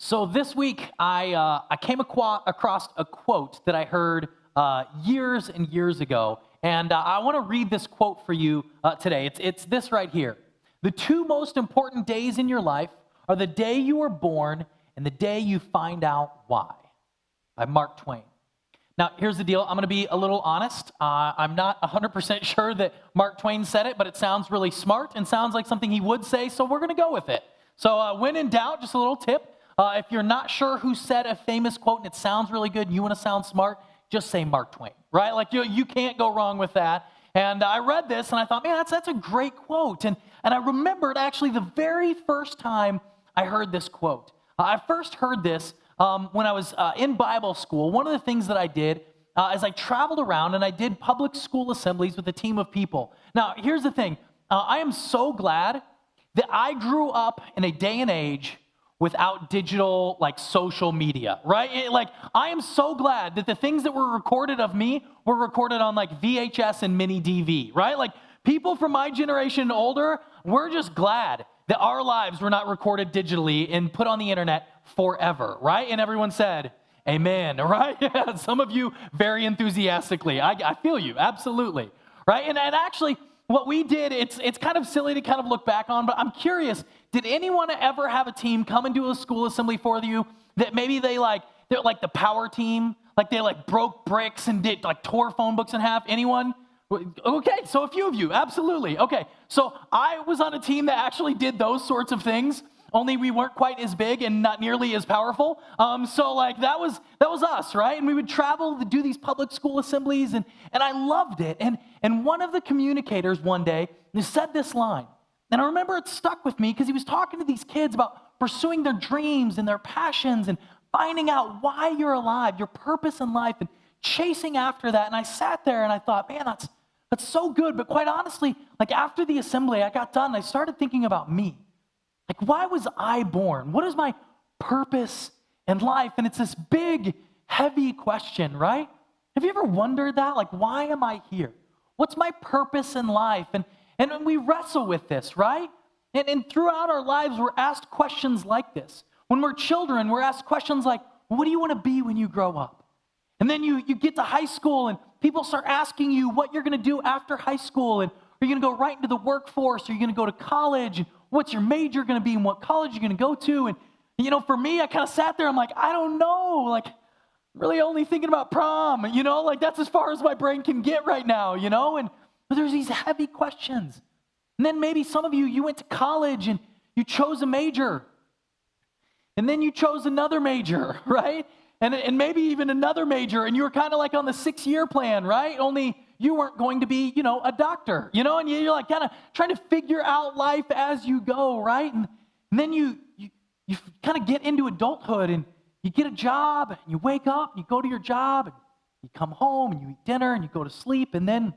So this week, I came across a quote that I heard years and years ago, and I want to read this quote for you today. It's this right here. The two most important days in your life are the day you were born and the day you find out why, by Mark Twain. Now, here's the deal. I'm going to be a little honest. I'm not 100% sure that Mark Twain said it, but it sounds really smart and sounds like something he would say, so we're going to go with it. So when in doubt, just a little tip. If you're not sure who said a famous quote and it sounds really good and you want to sound smart, just say Mark Twain, right? Like you can't go wrong with that. And I read this and I thought, man, that's a great quote. And I remembered actually the very first time I heard this quote. I first heard this when I was in Bible school. One of the things that I did is I traveled around and I did public school assemblies with a team of people. Now, here's the thing. I am so glad that I grew up in a day and age without digital, like social media, right? Like, I am so glad that the things that were recorded of me were recorded on like VHS and mini DV, right? Like, people from my generation and older, we're just glad that our lives were not recorded digitally and put on the internet forever, right? And everyone said, amen, right? Yeah, some of you very enthusiastically. I feel you, absolutely, right? And actually, what we did, it's kind of silly to kind of look back on, but I'm curious, did anyone ever have a team come and do a school assembly for you that maybe they're like the power team, like they like broke bricks and did like tore phone books in half? Anyone? Okay, so a few of you, absolutely. Okay, so I was on a team that actually did those sorts of things, only we weren't quite as big and not nearly as powerful. So like that was us, right? And we would travel to do these public school assemblies, and I loved it. And one of the communicators one day said this line, and I remember it stuck with me because he was talking to these kids about pursuing their dreams and their passions and finding out why you're alive, your purpose in life, and chasing after that. And I sat there and I thought, man, that's so good. But quite honestly, like after the assembly, I got done, and I started thinking about me. Like, why was I born? What is my purpose in life? And it's this big, heavy question, right? Have you ever wondered that? Like, why am I here? What's my purpose in life? And we wrestle with this, right? And throughout our lives, we're asked questions like this. When we're children, we're asked questions like, what do you want to be when you grow up? And then you get to high school, and people start asking you what you're going to do after high school. And are you going to go right into the workforce? Are you going to go to college? And what's your major going to be and what college you're going to go to? And, for me, I kind of sat there. I'm like, I don't know. Like, really only thinking about prom, like that's as far as my brain can get right now, but there's these heavy questions. And then maybe some of you went to college and you chose a major. And then you chose another major, right? And maybe even another major, and you were kind of like on the 6-year plan, right? Only you weren't going to be, a doctor, and you're like kind of trying to figure out life as you go, right? And then you kind of get into adulthood, and you get a job, and you wake up, and you go to your job, and you come home, and you eat dinner, and you go to sleep, and then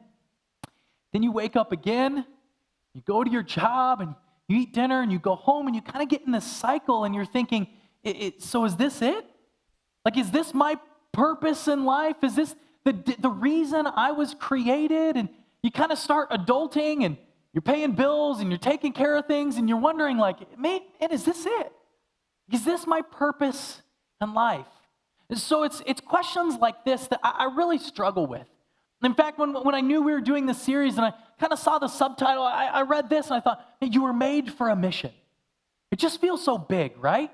you wake up again, you go to your job, and you eat dinner, and you go home, and you kind of get in this cycle, and you're thinking, so is this it? Like, is this my purpose in life? Is this the reason I was created? And you kind of start adulting, and you're paying bills, and you're taking care of things, and you're wondering, like, man, is this it? Is this my purpose in life? And so it's questions like this that I really struggle with. In fact, when I knew we were doing this series, and I kind of saw the subtitle, I read this, and I thought, hey, you were made for a mission. It just feels so big, right?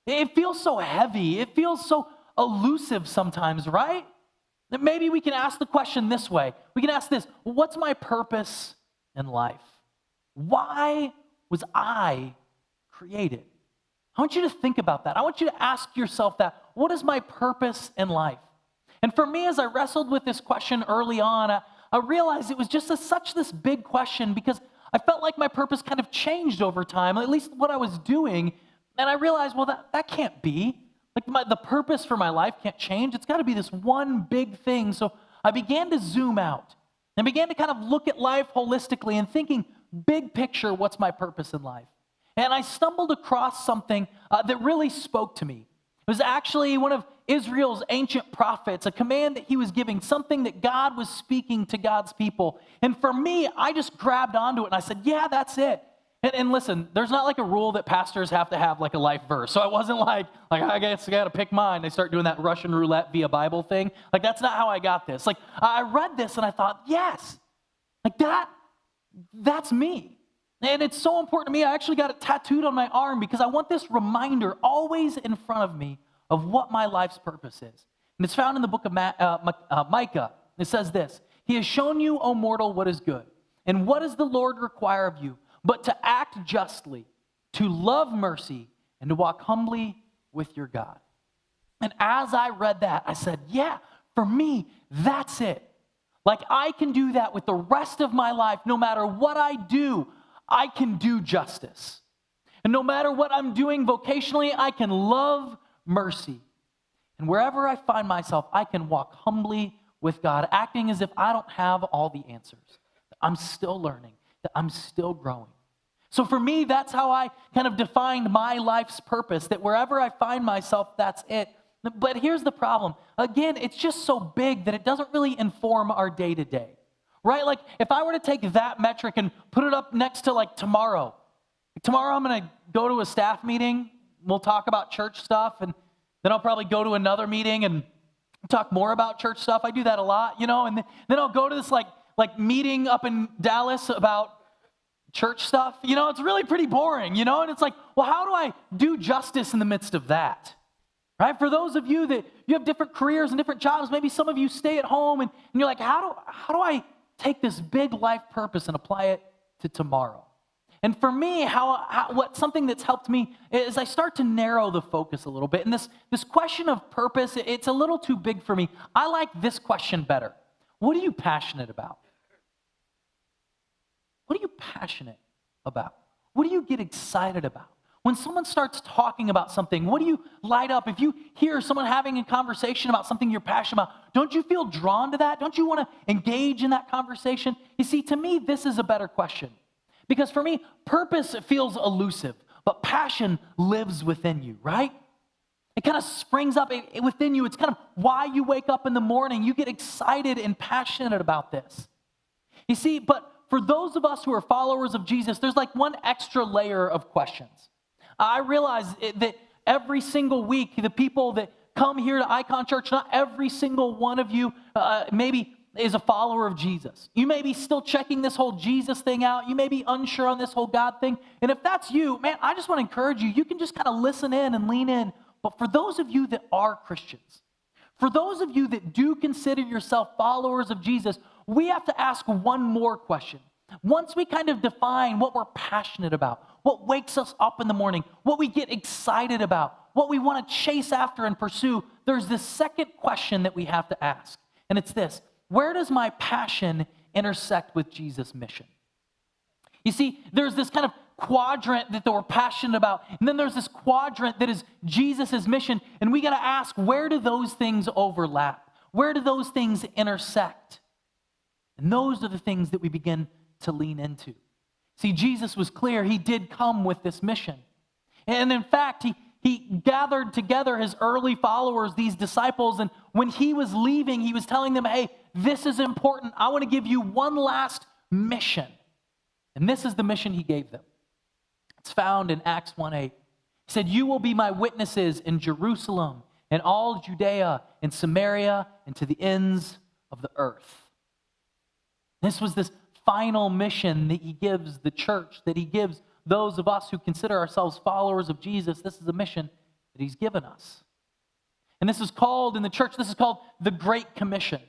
It feels so heavy. It feels so elusive sometimes, right? That maybe we can ask the question this way. We can ask this: what's my purpose in life? Why was I created? I want you to think about that. I want you to ask yourself that. What is my purpose in life? And for me, as I wrestled with this question early on, I realized it was just such this big question because I felt like my purpose kind of changed over time, at least what I was doing. And I realized, well, that can't be. Like the purpose for my life can't change. It's got to be this one big thing. So I began to zoom out and began to kind of look at life holistically and thinking, big picture, what's my purpose in life? And I stumbled across something that really spoke to me. It was actually one of Israel's ancient prophets, a command that he was giving, something that God was speaking to God's people. And for me, I just grabbed onto it and I said, yeah, that's it. And listen, there's not like a rule that pastors have to have like a life verse. So I wasn't like I guess I got to pick mine. They start doing that Russian roulette via Bible thing. Like that's not how I got this. Like I read this and I thought, yes, like that's me. And it's so important to me. I actually got it tattooed on my arm because I want this reminder always in front of me of what my life's purpose is. And it's found in the book of Micah. It says this: He has shown you, O mortal, what is good. And what does the Lord require of you? But to act justly, to love mercy, and to walk humbly with your God. And as I read that, I said, yeah, for me, that's it. Like I can do that with the rest of my life. No matter what I do, I can do justice. And no matter what I'm doing vocationally, I can love mercy. And wherever I find myself, I can walk humbly with God, acting as if I don't have all the answers. That I'm still learning, that I'm still growing. So for me, that's how I kind of defined my life's purpose, that wherever I find myself, that's it. But here's the problem. Again, it's just so big that it doesn't really inform our day-to-day, right? Like if I were to take that metric and put it up next to like tomorrow I'm going to go to a staff meeting. We'll talk about church stuff, and then I'll probably go to another meeting and talk more about church stuff. I do that a lot, and then I'll go to this like meeting up in Dallas about church stuff. It's really pretty boring, and it's like, well, how do I do justice in the midst of that? Right? For those of you that you have different careers and different jobs, maybe some of you stay at home and you're like, how do I take this big life purpose and apply it to tomorrow? And for me, something that's helped me is I start to narrow the focus a little bit. And this question of purpose, it's a little too big for me. I like this question better. What are you passionate about? What are you passionate about? What do you get excited about? When someone starts talking about something, what do you light up? If you hear someone having a conversation about something you're passionate about, don't you feel drawn to that? Don't you want to engage in that conversation? You see, to me, this is a better question. Because for me, purpose feels elusive, but passion lives within you, right? It kind of springs up within you. It's kind of why you wake up in the morning. You get excited and passionate about this. You see, but for those of us who are followers of Jesus, there's like one extra layer of questions. I realize that every single week, the people that come here to Icon Church, not every single one of you maybe is a follower of Jesus. You may be still checking this whole Jesus thing out. You may be unsure on this whole God thing. And if that's you, man, I just want to encourage you. You can just kind of listen in and lean in. But for those of you that are Christians, for those of you that do consider yourself followers of Jesus, we have to ask one more question. Once we kind of define what we're passionate about, what wakes us up in the morning, what we get excited about, what we want to chase after and pursue, there's this second question that we have to ask. And it's this: where does my passion intersect with Jesus' mission? You see, there's this kind of quadrant that we're passionate about, and then there's this quadrant that is Jesus' mission, and we got to ask, where do those things overlap? Where do those things intersect? And those are the things that we begin to lean into. See, Jesus was clear. He did come with this mission. And in fact, he gathered together his early followers, these disciples, and when he was leaving, he was telling them, hey, this is important. I want to give you one last mission. And this is the mission he gave them. It's found in Acts 1:8. He said, you will be my witnesses in Jerusalem and all Judea and Samaria and to the ends of the earth. This was this final mission that he gives the church, that he gives those of us who consider ourselves followers of Jesus. This is a mission that he's given us. And this is called, in the church, this is called the Great Commission.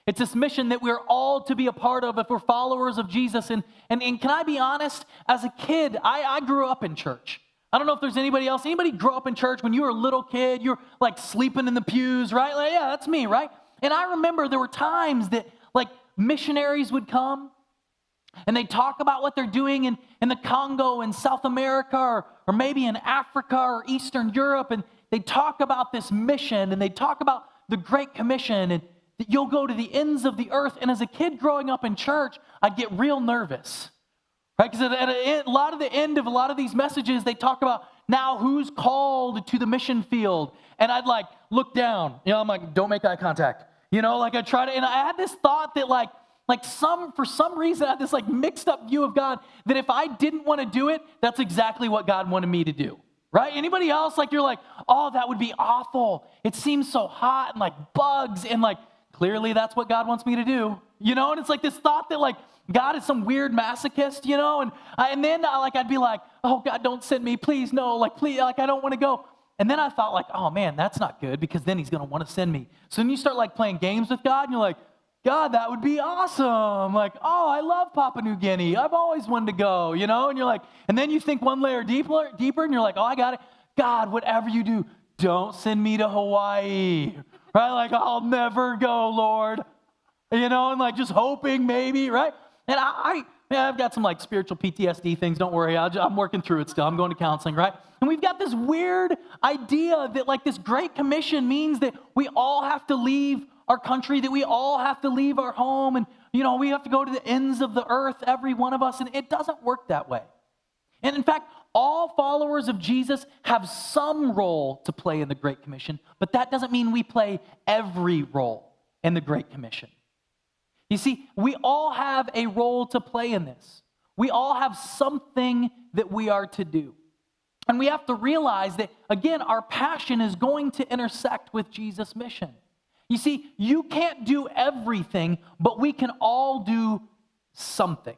It's this mission that we're all to be a part of if we're followers of Jesus. And can I be honest? As a kid, I grew up in church. I don't know if there's anybody else. Anybody grew up in church when you were a little kid? You're like sleeping in the pews, right? Like, yeah, that's me, right? And I remember there were times that like missionaries would come and they'd talk about what they're doing in the Congo in South America or maybe in Africa or Eastern Europe. And they'd talk about this mission and they'd talk about the Great Commission and that you'll go to the ends of the earth. And as a kid growing up in church, I'd get real nervous, right? Because at a lot of the end of a lot of these messages, they talk about now who's called to the mission field. And I'd like look down, I'm like, don't make eye contact. Like I try to, and I had this thought that like For some reason, I had this like mixed up view of God that if I didn't want to do it, that's exactly what God wanted me to do. Right? Anybody else, like you're like, oh, that would be awful. It seems so hot and like bugs and like clearly that's what God wants me to do. And it's like this thought that like God is some weird masochist, and then I'd be like, oh God, don't send me, please, no, like please, like I don't want to go. And then I thought like, oh man, that's not good because then he's going to want to send me. So then you start like playing games with God and you're like, God, that would be awesome. Like, oh, I love Papua New Guinea. I've always wanted to go, and you're like, and then you think one layer deeper, and you're like, oh, I got it. God, whatever you do, don't send me to Hawaii, right? Like, I'll never go, Lord, and like just hoping maybe, right? And I've got some like spiritual PTSD things. Don't worry, I'm working through it still. I'm going to counseling, right? And we've got this weird idea that like this Great Commission means that we all have to leave our country, that we all have to leave our home, and we have to go to the ends of the earth, every one of us, and it doesn't work that way. And in fact, all followers of Jesus have some role to play in the Great Commission, but that doesn't mean we play every role in the Great Commission. You see, we all have a role to play in this. We all have something that we are to do. And we have to realize that, again, our passion is going to intersect with Jesus' mission. You see, you can't do everything, but we can all do something.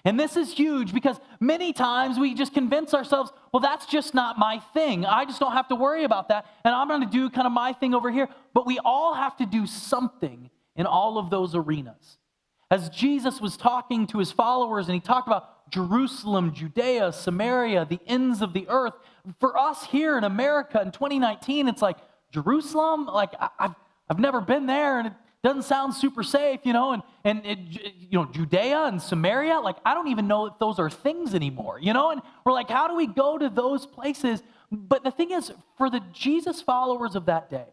And this is huge because many times we just convince ourselves, well, that's just not my thing. I just don't have to worry about that. And I'm going to do kind of my thing over here. But we all have to do something in all of those arenas. As Jesus was talking to his followers and he talked about Jerusalem, Judea, Samaria, the ends of the earth, for us here in America in 2019, it's like, Jerusalem? Like, I've never been there, and it doesn't sound super safe, and Judea and Samaria, like I don't even know if those are things anymore, and we're like, how do we go to those places? But the thing is, for the Jesus followers of that day,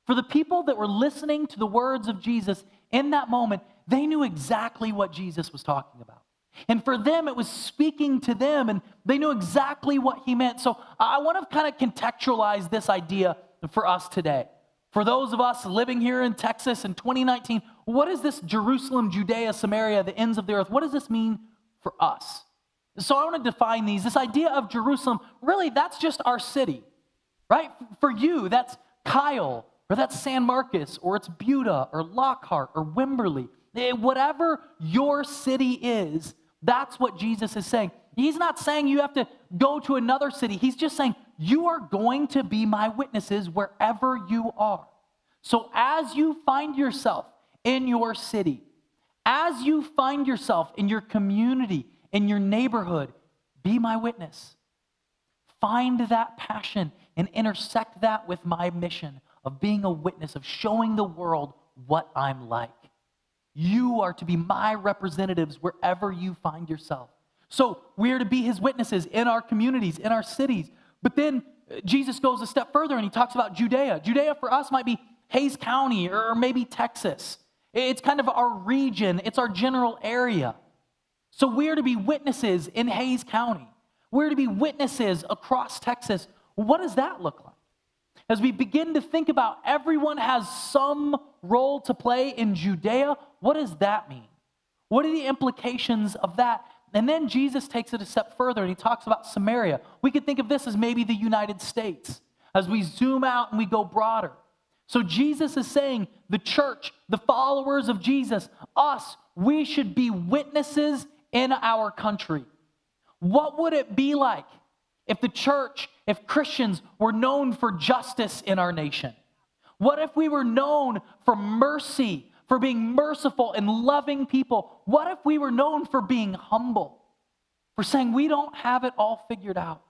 for the people that were listening to the words of Jesus in that moment, they knew exactly what Jesus was talking about. And for them, it was speaking to them, and they knew exactly what he meant. So I want to kind of contextualize this idea for us today. For those of us living here in Texas in 2019, what is this Jerusalem, Judea, Samaria, the ends of the earth? What does this mean for us? So I want to define these. This idea of Jerusalem, really, that's just our city, right? For you, that's Kyle, or that's San Marcos, or it's Buda, or Lockhart, or Wimberley. Whatever your city is, that's what Jesus is saying. He's not saying you have to go to another city. He's just saying, you are going to be my witnesses wherever you are. So as you find yourself in your city, as you find yourself in your community, in your neighborhood, be my witness. Find that passion and intersect that with my mission of being a witness, of showing the world what I'm like. You are to be my representatives wherever you find yourself. So we're to be his witnesses in our communities, in our cities. But then Jesus goes a step further and he talks about Judea. Judea for us might be Hays County or maybe Texas. It's kind of our region. It's our general area. So we're to be witnesses in Hays County. We're to be witnesses across Texas. What does that look like? As we begin to think about everyone has some role to play in Judea, what does that mean? What are the implications of that? And then Jesus takes it a step further and he talks about Samaria. We could think of this as maybe the United States as we zoom out and we go broader. So Jesus is saying the church, the followers of Jesus, us, we should be witnesses in our country. What would it be like if the church, if Christians were known for justice in our nation? What if we were known for mercy, for being merciful and loving people? What if we were known for being humble, for saying we don't have it all figured out?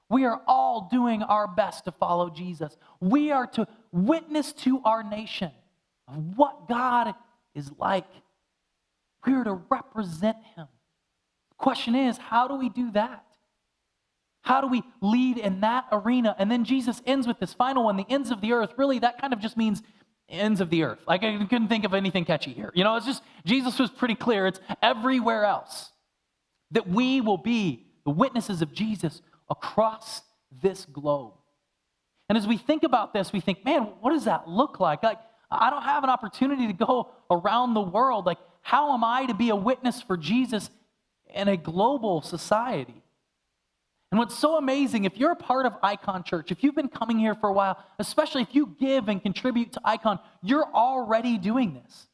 We are all doing our best to follow Jesus. We are to witness to our nation of what God is like. We are to represent him. The question is, how do we do that? How do we lead in that arena? And then Jesus ends with this final one, the ends of the earth. Really, that kind of just means ends of the earth. Like I couldn't think of anything catchy here. It's just, Jesus was pretty clear. It's everywhere else that we will be the witnesses of Jesus across this globe. And as we think about this, we think, man, what does that look like? Like, I don't have an opportunity to go around the world. Like, How am I to be a witness for Jesus in a global society? And what's so amazing, if you're a part of Icon Church, if you've been coming here for a while, especially if you give and contribute to Icon, you're already doing this.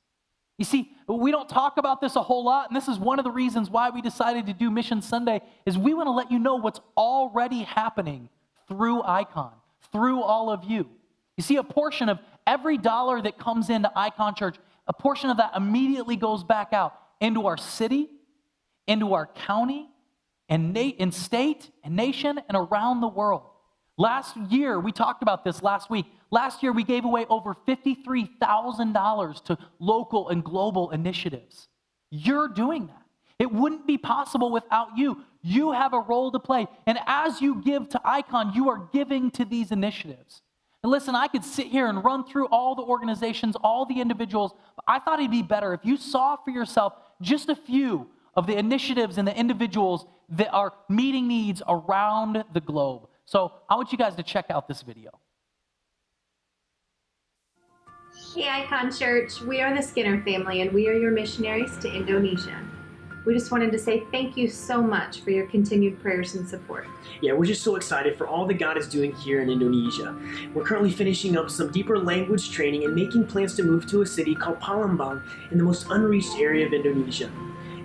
You see, we don't talk about this a whole lot, and this is one of the reasons why we decided to do Mission Sunday, is we want to let you know what's already happening through Icon, through all of you. You see, a portion of every dollar that comes into Icon Church, a portion of that immediately goes back out into our city, into our county, and state, and nation, and around the world. Last year, we talked about this last week. Last year, we gave away over $53,000 to local and global initiatives. You're doing that. It wouldn't be possible without you. You have a role to play. And as you give to Icon, you are giving to these initiatives. And listen, I could sit here and run through all the organizations, all the individuals, but I thought it'd be better if you saw for yourself just a few of the initiatives and the individuals that are meeting needs around the globe. So I want you guys to check out this video. Hey Icon Church, we are the Skinner family and we are your missionaries to Indonesia. We just wanted to say thank you so much for your continued prayers and support. Yeah, we're just so excited for all that God is doing here in Indonesia. We're currently finishing up some deeper language training and making plans to move to a city called Palembang in the most unreached area of Indonesia.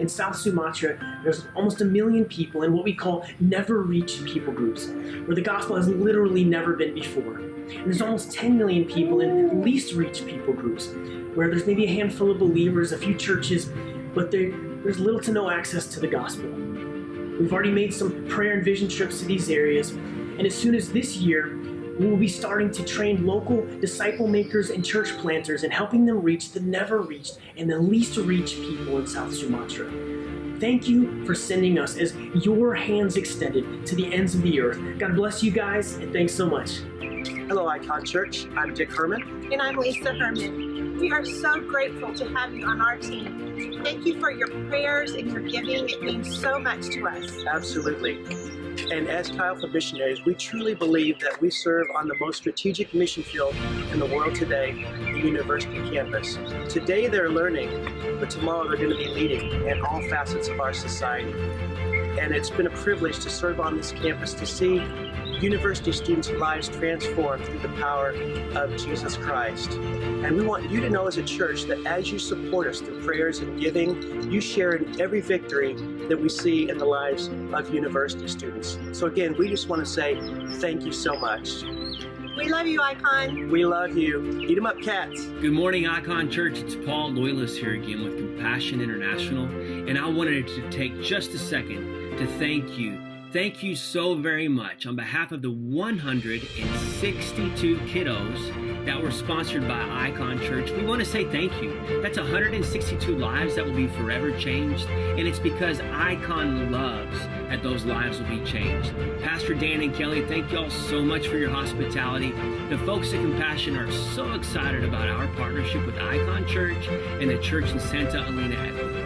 In South Sumatra, there's almost 1 million people in what we call never-reached people groups, where the gospel has literally never been before. And there's almost 10 million people in least-reached people groups, where there's maybe a handful of believers, a few churches, but there's little to no access to the gospel. We've already made some prayer and vision trips to these areas, and as soon as this year, we will be starting to train local disciple makers and church planters and helping them reach the never reached and the least reached people in South Sumatra. Thank you for sending us as your hands extended to the ends of the earth. God bless you guys, and thanks so much. Hello, Icon Church. I'm Dick Herman. And I'm Lisa Herman. We are so grateful to have you on our team. Thank you for your prayers and your giving. It means so much to us. Absolutely. And as Childhood Missionaries, we truly believe that we serve on the most strategic mission field in the world today, the university campus. Today they're learning, but tomorrow they're going to be leading in all facets of our society. And it's been a privilege to serve on this campus, to see university students' lives transformed through the power of Jesus Christ. And we want you to know as a church that as you support us through prayers and giving, you share in every victory that we see in the lives of university students. So again, we just want to say thank you so much. We love you, Icon. We love you. Eat 'em up, cats. Good morning, Icon Church. It's Paul Loyalist here again with Compassion International, and I wanted to take just a second to thank you. Thank you so very much on behalf of the 162 kiddos that were sponsored by Icon Church. We want to say thank you. That's 162 lives that will be forever changed, and it's because Icon loves that those lives will be changed. Pastor Dan and Kelly, thank y'all so much for your hospitality. The folks at Compassion are so excited about our partnership with Icon Church and the church in Santa Elena, Ecuador.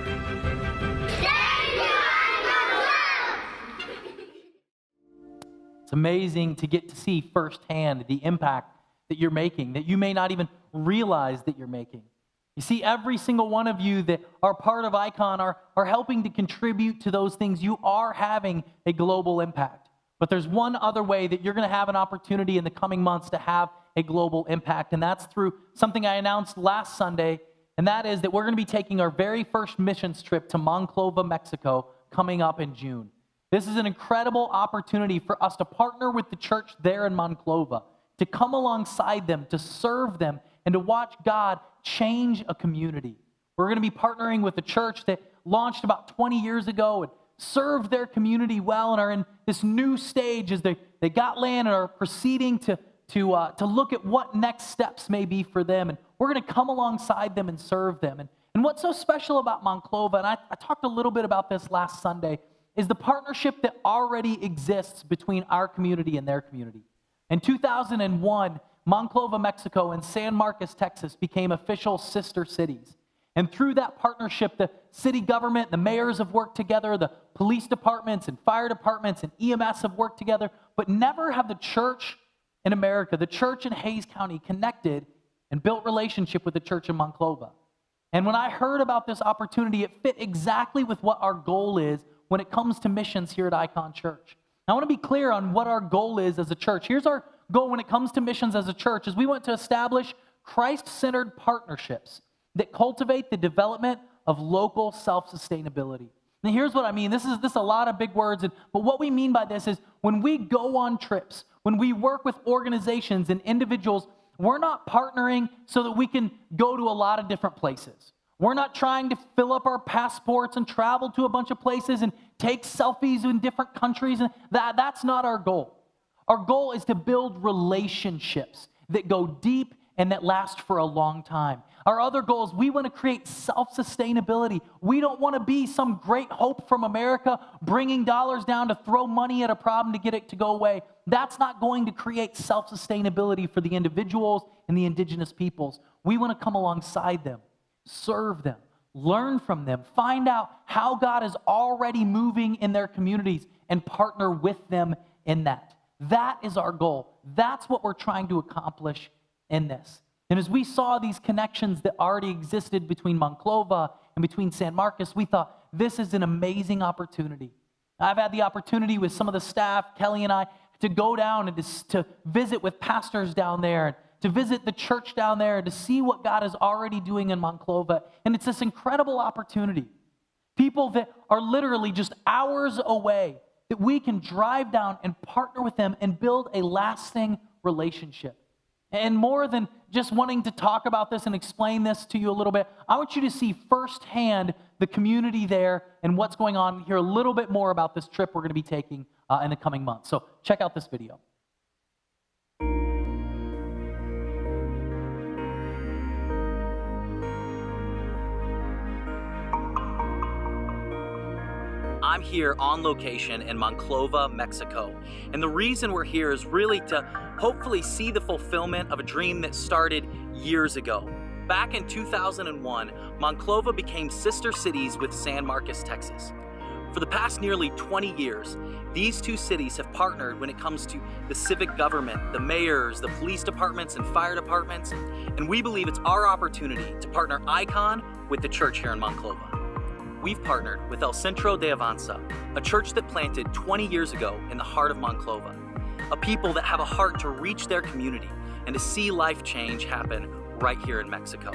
It's amazing to get to see firsthand the impact that you're making, that you may not even realize that you're making. You see, every single one of you that are part of Icon are helping to contribute to those things. You are having a global impact. But there's one other way that you're going to have an opportunity in the coming months to have a global impact, and that's through something I announced last Sunday, and that is that we're going to be taking our very first missions trip to Monclova, Mexico, coming up in June. This is an incredible opportunity for us to partner with the church there in Monclova, to come alongside them, to serve them, and to watch God change a community. We're going to be partnering with a church that launched about 20 years ago and served their community well and are in this new stage as they got land and are proceeding to look at what next steps may be for them. And we're going to come alongside them and serve them. And what's so special about Monclova, and I talked a little bit about this last Sunday, is the partnership that already exists between our community and their community. In 2001, Monclova, Mexico, and San Marcos, Texas became official sister cities. And through that partnership, the city government, the mayors have worked together, the police departments and fire departments and EMS have worked together, but never have the church in America, the church in Hays County, connected and built relationship with the church in Monclova. And when I heard about this opportunity, it fit exactly with what our goal is when it comes to missions here at Icon Church. I want to be clear on what our goal is as a church. Here's our goal when it comes to missions as a church, is we want to establish Christ-centered partnerships that cultivate the development of local self-sustainability. And here's what I mean. This is a lot of big words, but what we mean by this is when we go on trips, when we work with organizations and individuals, we're not partnering so that we can go to a lot of different places. We're not trying to fill up our passports and travel to a bunch of places and take selfies in different countries. And that's not our goal. Our goal is to build relationships that go deep and that last for a long time. Our other goal is we want to create self-sustainability. We don't want to be some great hope from America bringing dollars down to throw money at a problem to get it to go away. That's not going to create self-sustainability for the individuals and the indigenous peoples. We want to come alongside them, serve them, learn from them, find out how God is already moving in their communities and partner with them in that. That is our goal. That's what we're trying to accomplish in this. And as we saw these connections that already existed between Monclova and between San Marcos, we thought this is an amazing opportunity. I've had the opportunity with some of the staff, Kelly and I, to go down and to visit with pastors down there, and to visit the church down there, and to see what God is already doing in Monclova. And it's this incredible opportunity. People that are literally just hours away, that we can drive down and partner with them and build a lasting relationship. And more than just wanting to talk about this and explain this to you a little bit, I want you to see firsthand the community there and what's going on, hear a little bit more about this trip we're going to be taking in the coming months. So check out this video. I'm here on location in Monclova, Mexico. And the reason we're here is really to hopefully see the fulfillment of a dream that started years ago. Back in 2001, Monclova became sister cities with San Marcos, Texas. For the past nearly 20 years, these two cities have partnered when it comes to the civic government, the mayors, the police departments, and fire departments. And we believe it's our opportunity to partner Icon with the church here in Monclova. We've partnered with El Centro de Avanza, a church that planted 20 years ago in the heart of Monclova, a people that have a heart to reach their community and to see life change happen right here in Mexico.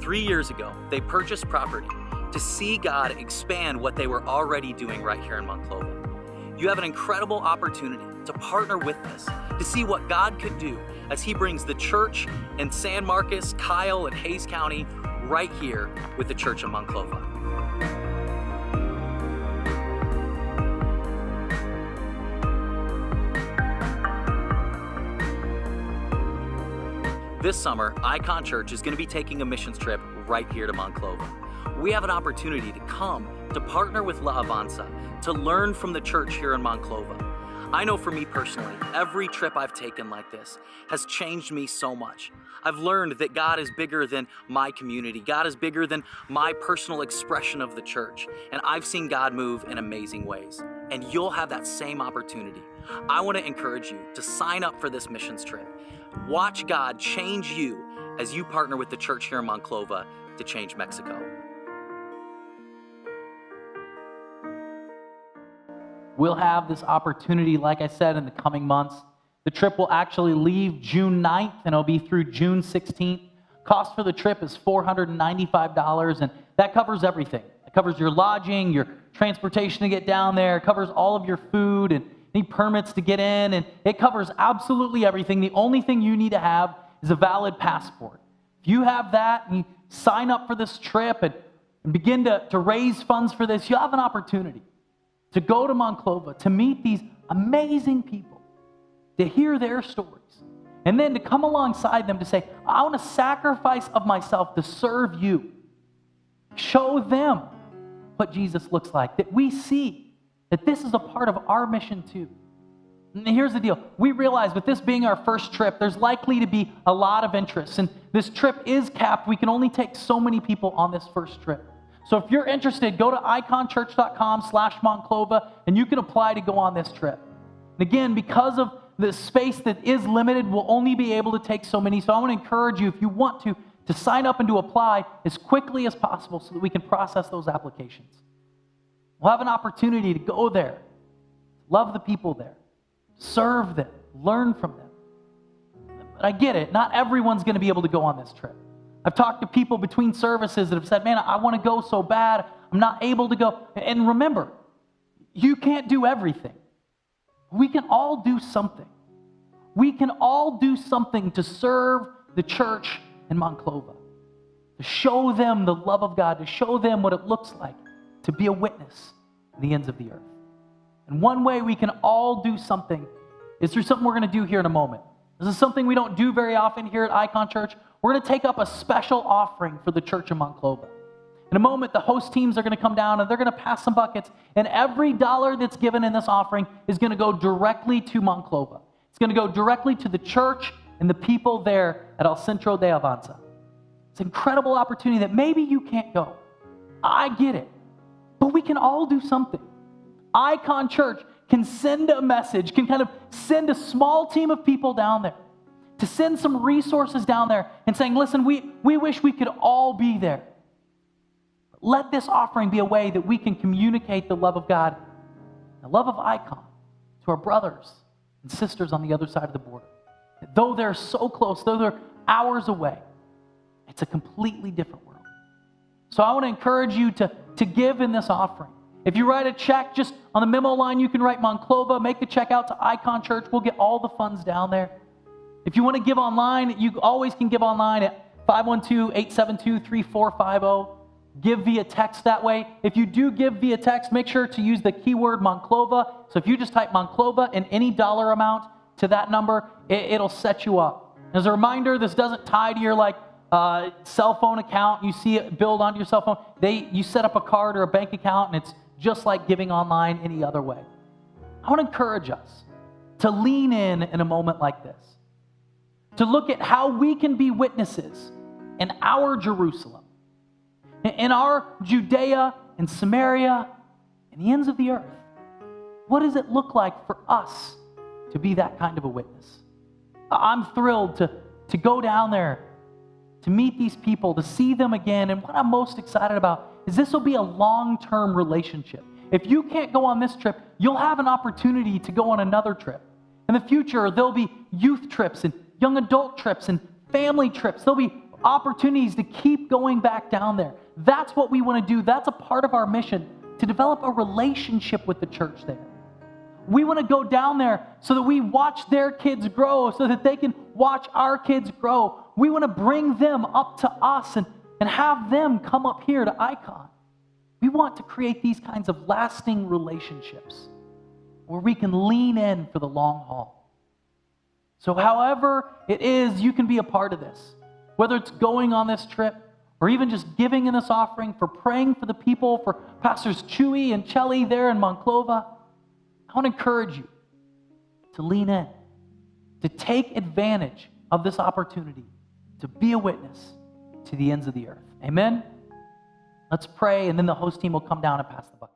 3 years ago, they purchased property to see God expand what they were already doing right here in Monclova. You have an incredible opportunity to partner with us, to see what God could do as He brings the church in San Marcos, Kyle, and Hays County right here with the church of Monclova. This summer, Icon Church is going to be taking a missions trip right here to Monclova. We have an opportunity to come to partner with La Avanza, to learn from the church here in Monclova. I know for me personally, every trip I've taken like this has changed me so much. I've learned that God is bigger than my community. God is bigger than my personal expression of the church. And I've seen God move in amazing ways. And you'll have that same opportunity. I want to encourage you to sign up for this missions trip. Watch God change you as you partner with the church here in Monclova to change Mexico. We'll have this opportunity, like I said, in the coming months. The trip will actually leave June 9th, and it'll be through June 16th. Cost for the trip is $495, and that covers everything. It covers your lodging, your transportation to get down there. It covers all of your food and any permits to get in, and it covers absolutely everything. The only thing you need to have is a valid passport. If you have that and you sign up for this trip and begin to raise funds for this, you'll have an opportunity to go to Monclova, to meet these amazing people, to hear their stories, and then to come alongside them to say, I want to sacrifice of myself to serve you. Show them what Jesus looks like, that we see that this is a part of our mission too. And here's the deal. We realize with this being our first trip, there's likely to be a lot of interest, and this trip is capped. We can only take so many people on this first trip. So if you're interested, go to iconchurch.com/Monclova, and you can apply to go on this trip. And again, because of the space that is limited, we'll only be able to take so many. So I want to encourage you, if you want to, to sign up and to apply as quickly as possible so that we can process those applications. We'll have an opportunity to go there, love the people there, serve them, learn from them. But I get it, not everyone's going to be able to go on this trip. I've talked to people between services that have said, man, I want to go so bad, I'm not able to go. And remember, you can't do everything. We can all do something. We can all do something to serve the church in Monclova, to show them the love of God, to show them what it looks like to be a witness to the ends of the earth. And one way we can all do something is through something we're going to do here in a moment. This is something we don't do very often here at Icon Church. We're going to take up a special offering for the church of Monclova. In a moment, the host teams are going to come down and they're going to pass some buckets, and every dollar that's given in this offering is going to go directly to Monclova. It's going to go directly to the church and the people there at El Centro de Avanza. It's an incredible opportunity that maybe you can't go. I get it. But we can all do something. Icon Church can send a message, can kind of send a small team of people down there, to send some resources down there and saying, listen, we wish we could all be there. Let this offering be a way that we can communicate the love of God, the love of Icon, to our brothers and sisters on the other side of the border. Though they're so close, though they're hours away, it's a completely different world. So I want to encourage you to give in this offering. If you write a check, just on the memo line, you can write Monclova, make the check out to Icon Church. We'll get all the funds down there. If you want to give online, you always can give online at 512-872-3450. Give via text that way. If you do give via text, make sure to use the keyword Monclova. So if you just type Monclova and any dollar amount to that number, it'll set you up. As a reminder, this doesn't tie to your cell phone account. You see it billed onto your cell phone. You set up a card or a bank account, and it's just like giving online any other way. I want to encourage us to lean in a moment like this, to look at how we can be witnesses in our Jerusalem, in our Judea and Samaria and the ends of the earth. What does it look like for us to be that kind of a witness? I'm thrilled to go down there, to meet these people, to see them again. And what I'm most excited about is this will be a long-term relationship. If you can't go on this trip, you'll have an opportunity to go on another trip. In the future, there'll be youth trips and young adult trips and family trips. There'll be opportunities to keep going back down there. That's what we want to do. That's a part of our mission, to develop a relationship with the church there. We want to go down there so that we watch their kids grow, so that they can watch our kids grow. We want to bring them up to us and have them come up here to Icon. We want to create these kinds of lasting relationships where we can lean in for the long haul. So however it is, you can be a part of this. Whether it's going on this trip or even just giving in this offering, for praying for the people, for Pastors Chewy and Chelly there in Monclova, I want to encourage you to lean in, to take advantage of this opportunity to be a witness to the ends of the earth. Amen? Let's pray, and then the host team will come down and pass the bucket.